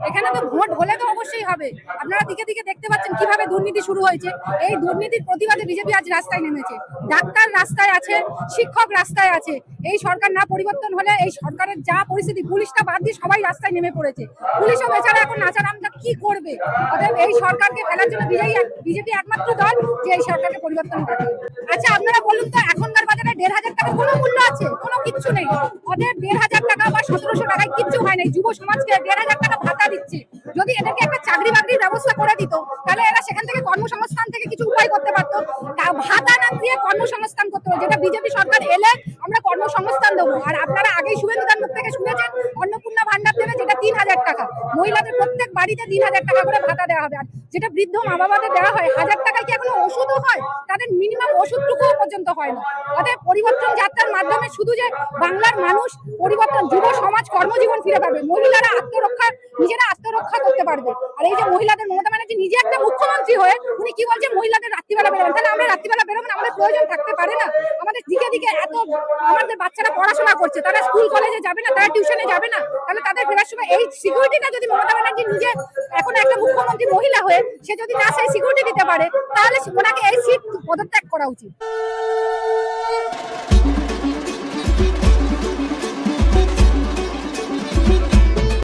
এখানে তো ভোট হলে তো অবশ্যই হবে। আপনারা দিকে দিকে দেখতে পাচ্ছেন কিভাবে দুর্নীতি শুরু হয়েছে। এই দুর্নীতির প্রতিবাদে বিজেপি আজ রাস্তায় নেমেছে। ডাক্তার রাস্তায় আছে, শিক্ষক রাস্তায় আছে। এই সরকার না পরিবর্তন হলে এই সরকারের যা পরিস্থিতি, পুলিশটা বাদ দিয়ে সবাই রাস্তায় নেমে পড়েছে। পুলিশও বেচারা এখন নাচারামটা কি করবে। অতএব এই সরকারকে ফেলার জন্য বিজেপি একমাত্র দল যে এই সরকারকে পরিবর্তন করে। আচ্ছা আপনারা বলুন তো, এখনকার বাজারে ১,৫০০ টাকার কোনো মূল্য আছে? কোনো কিচ্ছু নেই। ওদের ১,৫০০ টাকা বা ১৭০০ টাকায় কিচ্ছু হয় নাই। যুব সমাজকে ১,৫০০ টাকা ভাতা দিচ্ছে। যদি এদেরকে একটা চাকরি বাকরির ব্যবস্থা করে দিত, তাহলে এরা সেখান থেকে কর্মসংস্থান থেকে কিছু উপায় করতে পারতো। ভাতা না দিয়ে কর্মসংস্থান করতে হবে, যেটা বিজেপি সরকার এলে আমরা কর্মসংস্থান দেবো। আর আপনারা আগেই শুভেন্দুদার মুখ থেকে শুনেছেন অন্নপূর্ণা ভান্ডার দেবে, যেটা ৩,০০০ টাকা। মহিলাদের প্রত্যেক বাড়িতে ৩,০০০ টাকা করে ভাতা দেওয়া হবে। আর যেটা বৃদ্ধ মা বাবাদের দেওয়া হয় ১,০০০ টাকায় কি এখনো ওষুধও হয়? তাদের মিনিমাম ওষুধটুকুও পর্যন্ত হয় না। অতএব পরিবর্তন যাত্রার মাধ্যমে শুধু যে বাংলার মানুষ পরিবর্তন, যুব সমাজ কর্মজীবন ফিরে পাবে, মহিলারা নিজেরা আত্মরক্ষা করতে পারবে। আর এই যে মহিলাদের, মমতা ব্যানার্জি নিজে একটা মুখ্যমন্ত্রী হয়ে উনি কি বলছেন মহিলাদের রাত্রিবেলা বেরোবেন। তাহলে আমরা রাত্রিবেলা বেরোবো না? আমাদের প্রয়োজন থাকতে পারে না? আমাদের দিকে দিকে এত আমাদের বাচ্চারা পড়াশোনা করছে, তারা স্কুল কলেজে যাবে না, তারা টিউশনে যাবে না? তাহলে তাদের ফেরার সময় এই সিকিউরিটিটা যদি মমতা ব্যানার্জি নিজে এখন একটা মুখ্যমন্ত্রী মহিলা হয়ে সে যদি না সেই সিকিউরিটি দিতে পারে, তাহলে ওনাকে এই সিট পদত্যাগ করা উচিত।